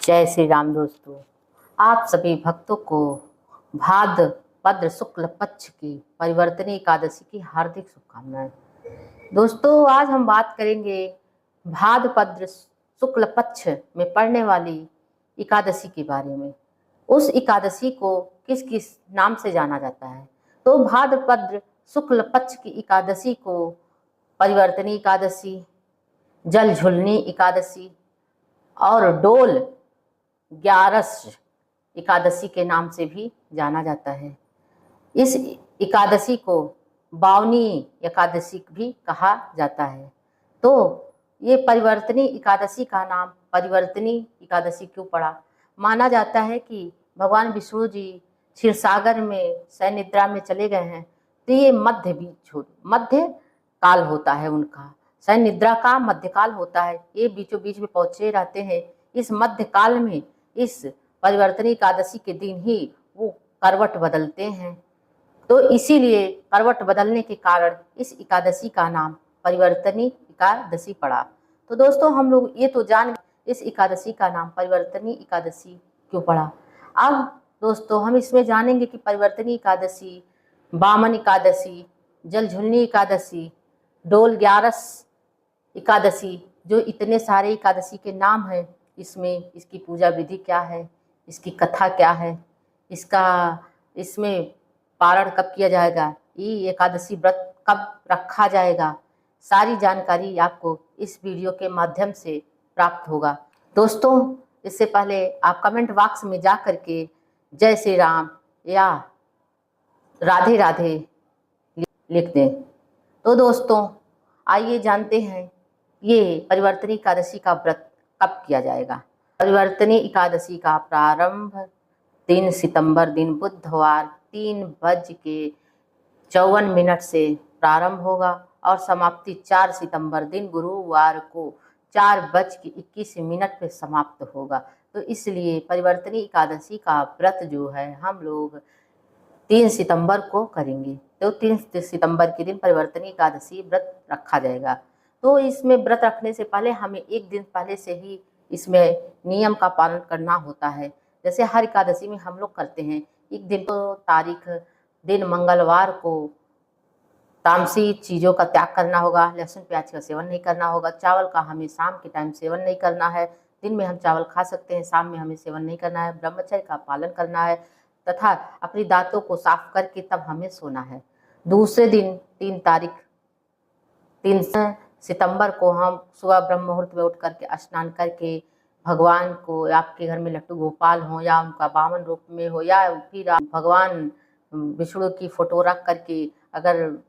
जय श्री राम दोस्तों। आप सभी भक्तों को भाद्रपद शुक्ल पक्ष की परिवर्तनी एकादशी की हार्दिक शुभकामनाएं। दोस्तों, आज हम बात करेंगे भाद्रपद शुक्ल पक्ष में पड़ने वाली एकादशी के बारे में। उस एकादशी को किस किस नाम से जाना जाता है? तो भाद्रपद शुक्ल पक्ष की एकादशी को परिवर्तनी एकादशी, जल झुलनी एकादशी और डोल ग्यारस एकादशी के नाम से भी जाना जाता है। इस एकादशी को बावनी एकादशी भी कहा जाता है। तो ये परिवर्तनी एकादशी का नाम परिवर्तनी एकादशी क्यों पड़ा? माना जाता है कि भगवान विष्णु जी क्षीरसागर में शयन निद्रा में चले गए हैं, तो ये मध्य काल होता है उनका, शयन निद्रा का मध्यकाल होता है। ये बीचों बीच में पहुंचे रहते हैं। इस मध्य काल में इस परिवर्तनी एकादशी के दिन ही वो करवट बदलते हैं। तो इसीलिए करवट बदलने के कारण इस एकादशी का नाम परिवर्तनी एकादशी पड़ा। तो दोस्तों, हम लोग ये तो जान इस एकादशी का नाम परिवर्तनी एकादशी क्यों पड़ा। अब दोस्तों, हम इसमें जानेंगे कि परिवर्तनी एकादशी, वामन एकादशी, जल झुलनी एकादशी, डोल ग्यारस एकादशी, जो इतने सारे एकादशी के नाम हैं, इसमें इसकी पूजा विधि क्या है, इसकी कथा क्या है, इसमें पारण कब किया जाएगा, ये एकादशी व्रत कब रखा जाएगा, सारी जानकारी आपको इस वीडियो के माध्यम से प्राप्त होगा। दोस्तों, इससे पहले आप कमेंट बॉक्स में जा करके जय श्री राम या राधे राधे लिख दें। तो दोस्तों, आइए जानते हैं ये परिवर्तनी एकादशी का व्रत कब किया जाएगा। परिवर्तनी एकादशी का प्रारंभ 3 सितंबर दिन बुधवार 3:54 से प्रारंभ होगा और समाप्ति 4 सितंबर दिन गुरुवार को 4:21 पे समाप्त होगा। तो इसलिए परिवर्तनी एकादशी का व्रत जो है हम लोग 3 सितंबर को करेंगे। तो 3 सितंबर के दिन परिवर्तनी एकादशी व्रत रखा जाएगा। तो इसमें व्रत रखने से पहले हमें एक दिन पहले से ही इसमें नियम का पालन करना होता है। जैसे हर एकादशी में हम लोग करते हैं, एक दिन तो तारीख दिन मंगलवार को तामसी चीज़ों का त्याग करना होगा, लहसुन प्याज का सेवन नहीं करना होगा, चावल का हमें शाम के टाइम सेवन नहीं करना है। दिन में हम चावल खा सकते हैं, शाम में हमें सेवन नहीं करना है। ब्रह्मचर्य का पालन करना है तथा अपनी दांतों को साफ करके तब हमें सोना है। दूसरे दिन 3 सितंबर को हम सुबह ब्रह्म मुहूर्त में उठ करके स्नान करके भगवान को, आपके घर में लट्टू गोपाल हो या उनका वामन रूप में हो या फिर आप भगवान विष्णु की फोटो रख करके, अगर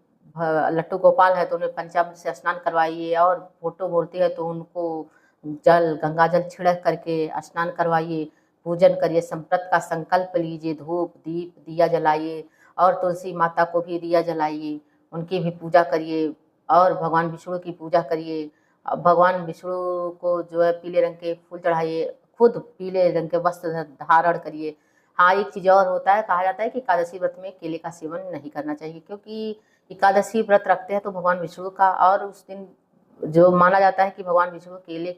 लट्टू गोपाल है तो उन्हें पंचामृत से स्नान करवाइए और फोटो मूर्ति है तो उनको गंगा जल छिड़क करके स्नान करवाइए, पूजन करिए, संप्रत का संकल्प लीजिए, धूप दीप दिया जलाइए और तुलसी माता को भी दिया जलाइए, उनकी भी पूजा करिए और भगवान विष्णु की पूजा करिए। भगवान विष्णु को जो है पीले रंग के फूल चढ़ाइए, खुद पीले रंग के वस्त्र धारण करिए। हाँ, एक चीज़ और होता है, कहा जाता है कि एकादशी व्रत में केले का सेवन नहीं करना चाहिए, क्योंकि एकादशी व्रत रखते हैं तो भगवान विष्णु का, और उस दिन जो माना जाता है कि भगवान विष्णु केले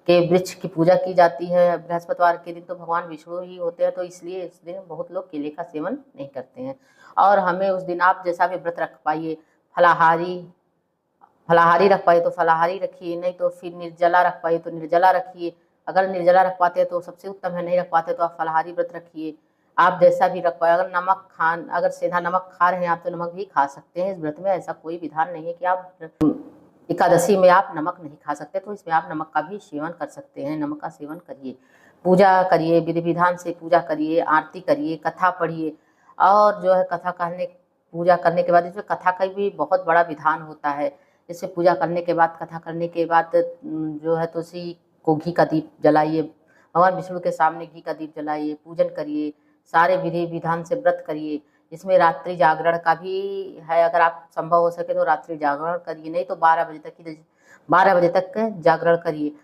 के वृक्ष की पूजा की जाती है। बृहस्पतिवार के दिन तो भगवान विष्णु ही होते हैं, तो इसलिए इस दिन बहुत लोग केले का सेवन नहीं करते हैं। और हमें उस दिन आप जैसा भी व्रत रख पाइए, फलाहारी रख पाइए तो फलाहारी रखिए, नहीं तो फिर निर्जला रख पाइए तो निर्जला रखिए। अगर निर्जला रख पाते हैं तो सबसे उत्तम है, नहीं रख पाते तो आप फलाहारी व्रत रखिए। आप जैसा भी रख पाए, अगर सीधा नमक खा रहे हैं आप तो नमक भी खा सकते हैं। इस व्रत में ऐसा कोई विधान नहीं है कि आप एकादशी में आप नमक नहीं खा सकते, तो इसमें आप नमक का भी सेवन कर सकते हैं। नमक का सेवन करिए, पूजा करिए, विधि विधान से पूजा करिए, आरती करिए, कथा पढ़िए। और जो है पूजा करने के बाद इसमें कथा का भी बहुत बड़ा विधान होता है। जैसे पूजा करने के बाद, कथा करने के बाद जो है तुलसी को घी का दीप जलाइए, भगवान विष्णु के सामने घी का दीप जलाइए, पूजन करिए, सारे विधि विधान से व्रत करिए। इसमें रात्रि जागरण का भी है, अगर आप संभव हो सके तो रात्रि जागरण करिए, नहीं तो 12 बजे तक जागरण करिए।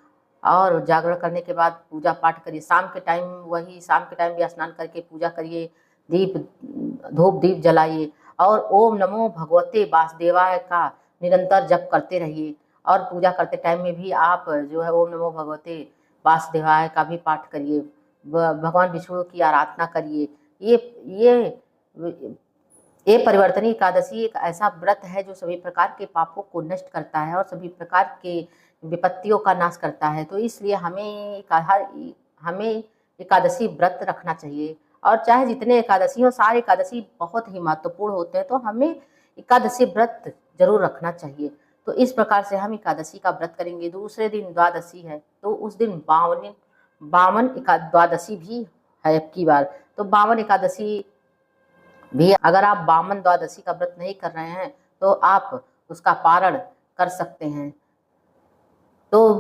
और जागरण करने के बाद पूजा पाठ करिए। शाम के टाइम भी स्नान करके पूजा करिए, धूप दीप जलाइए और ओम नमो भगवते वासुदेवाय का निरंतर जप करते रहिए। और पूजा करते टाइम में भी आप जो है ओम नमो भगवते वासुदेवाय का भी पाठ करिए, भगवान विष्णु की आराधना करिए। ये परिवर्तनी एकादशी एक ऐसा व्रत है जो सभी प्रकार के पापों को नष्ट करता है और सभी प्रकार के विपत्तियों का नाश करता है। तो इसलिए हमें एकादशी व्रत रखना चाहिए। और चाहे जितने एकादशी हो, सारे एकादशी बहुत ही महत्वपूर्ण होते हैं, तो हमें एकादशी व्रत जरूर रखना चाहिए। तो इस प्रकार से हम एकादशी का व्रत करेंगे। दूसरे दिन द्वादशी है, तो उस दिन बावन द्वादशी भी है अब की बार। तो बावन एकादशी भी, अगर आप बामन द्वादशी का व्रत नहीं कर रहे हैं तो आप उसका पारण कर सकते हैं। तो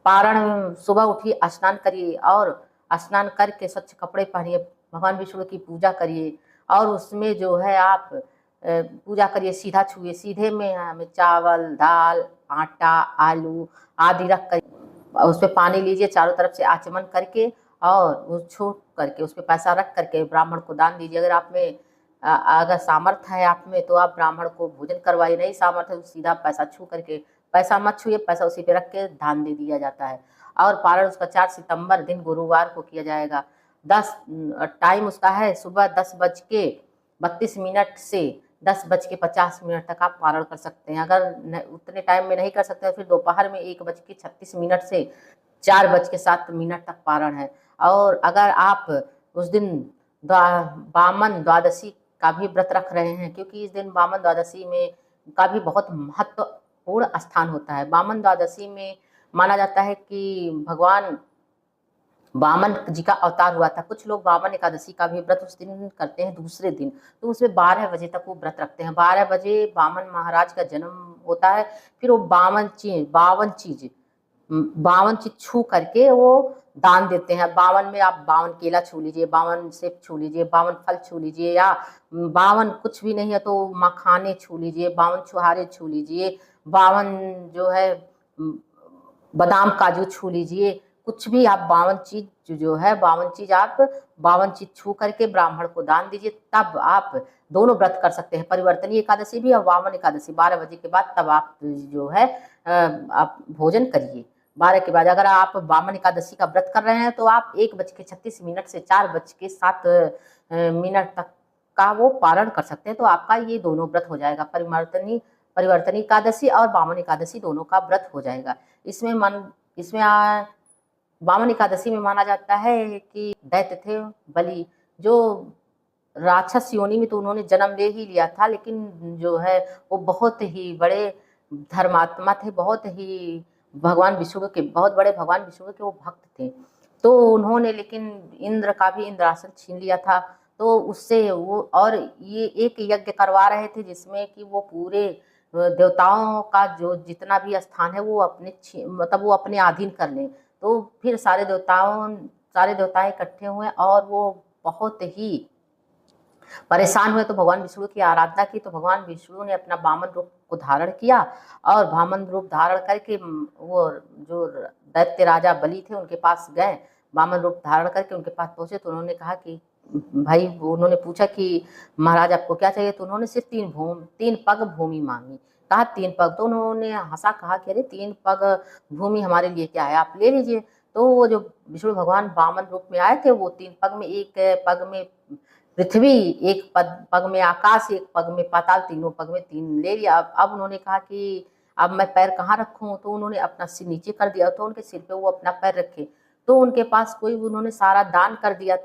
पारण सुबह उठिए, स्नान करिए और स्नान करके स्वच्छ कपड़े पहनिए, भगवान विष्णु की पूजा करिए और उसमें जो है आप पूजा करिए, सीधा छुए। सीधे में हमें चावल, दाल, आटा, आलू आदि रख कर उस पर पानी लीजिए, चारों तरफ से आचमन करके और वो छू करके उस पर पैसा रख करके ब्राह्मण को दान दीजिए। अगर आप में अगर सामर्थ्य है आप में तो आप ब्राह्मण को भोजन करवाइए, नहीं सामर्थ्य है तो सीधा पैसा छू करके, पैसा मत छुइए, पैसा उसी पे रख के दान दे दिया जाता है। और पारण उसका 4 सितंबर दिन गुरुवार को किया जाएगा। टाइम उसका है सुबह 10:32 से 10:50 तक आप पारण कर सकते हैं। अगर उतने टाइम में नहीं कर सकते तो फिर दोपहर में 1:36 से 4:07 तक पारण है। और अगर आप उस दिन बामन द्वादशी का भी व्रत रख रहे हैं, क्योंकि इस दिन बामन द्वादशी में का भी बहुत महत्वपूर्ण स्थान होता है। बामन द्वादशी में माना जाता है कि भगवान वामन जी का अवतार हुआ था। कुछ लोग वामन एकादशी का भी व्रत उस दिन करते हैं, दूसरे दिन, तो उसमें 12 बजे तक वो व्रत रखते हैं। 12 बजे वामन महाराज का जन्म होता है। फिर वो 52 चीज छू करके वो दान देते हैं। 52 में आप 52 केला छू लीजिए, 52 सेब छू लीजिए, 52 फल छू लीजिए, या 52 कुछ भी नहीं है तो मखाने छू लीजिए, 52 छुहारे छू लीजिए, 52 जो है बादाम काजू छू लीजिए। कुछ भी आप 52 चीज जो है 52 चीज आप 52 चीज छू करके ब्राह्मण को दान दीजिए। तब आप दोनों व्रत कर सकते हैं, परिवर्तनीय एकादशी भी और वामन एकादशी। 12 बजे के बाद तब आप जो है आप भोजन करिए। 12 के बाद अगर आप वामन एकादशी का व्रत कर रहे हैं तो आप 1:36 से 4:07 तक का वो पारण कर सकते हैं। तो आपका ये दोनों व्रत हो जाएगा, परिवर्तनी एकादशी और वामन एकादशी दोनों का व्रत हो जाएगा। इसमें वामन एकादशी में माना जाता है कि दैत्य थे बलि, जो राक्षस योनि में तो उन्होंने जन्म ले ही लिया था, लेकिन जो है वो बहुत ही बड़े धर्मात्मा थे, बहुत ही भगवान विष्णु के बहुत बड़े भगवान विष्णु के वो भक्त थे। तो उन्होंने लेकिन इंद्र का भी इंद्रासन छीन लिया था। तो उससे वो और ये एक यज्ञ करवा रहे थे जिसमें कि वो पूरे देवताओं का जो जितना भी स्थान है वो वो अपने अधीन कर लें। तो फिर सारे देवता इकट्ठे हुए और वो बहुत ही परेशान हुए, तो भगवान विष्णु की आराधना की। तो भगवान विष्णु ने अपना वामन रूप को धारण किया और वामन रूप धारण करके वो जो दैत्य राजा बलि थे उनके पास गए। वामन रूप धारण करके उनके पास पहुंचे तो उन्होंने कहा कि भाई, उन्होंने पूछा कि महाराज आपको क्या चाहिए? तो उन्होंने सिर्फ 3 पग भूमि मांगी। कहा 3 पग, तो उन्होंने हंसा, कहा कि अरे 3 पग भूमि हमारे लिए क्या है, आप ले लीजिए। तो वो जो विष्णु भगवान वामन रूप में आए थे वो 3 पग में, एक पग में पृथ्वी, एक पग में आकाश, एक पग में पाताल, तीनों पग में 3 ले लिया। अब उन्होंने कहा कि अब मैं पैर कहाँ रखूं? तो उन्होंने अपना सिर नीचे कर दिया, तो उनके सिर पे वो अपना पैर रखे। तो उनके पास उन्होंने सारा दान कर दिया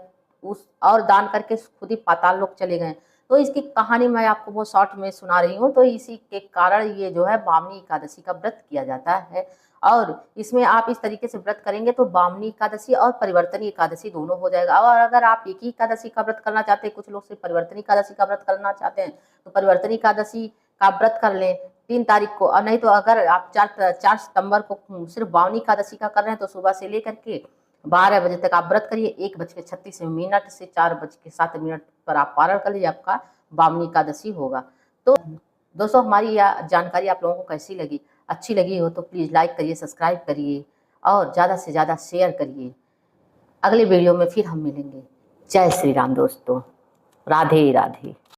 और दान करके खुद ही पाताल लोक चले गए। तो इसकी कहानी मैं आपको बहुत शॉर्ट में सुना रही हूँ। तो इसी के कारण ये जो है वामनी एकादशी का व्रत किया जाता है। और इसमें आप इस तरीके से व्रत करेंगे तो वामनी एकादशी और परिवर्तनी एकादशी दोनों हो जाएगा। और अगर आप एक ही एकादशी का व्रत करना चाहते हैं, कुछ लोग सिर्फ परिवर्तनी एकादशी का व्रत करना चाहते हैं, तो परिवर्तनी एकादशी का व्रत कर लें 3 तारीख को। और नहीं तो अगर आप 4 सितंबर को सिर्फ वामनी एकादशी का कर रहे हैं तो सुबह से लेकर के 12 बजे तक आप व्रत करिए। 1:36 से 4:07 पर आप पारण कर लीजिए, आपका वामनी एकादशी होगा। तो दोस्तों, हमारी यह जानकारी आप लोगों को कैसी लगी? अच्छी लगी हो तो प्लीज़ लाइक करिए, सब्सक्राइब करिए और ज़्यादा से ज़्यादा शेयर करिए। अगले वीडियो में फिर हम मिलेंगे। जय श्री राम दोस्तों, राधे राधे।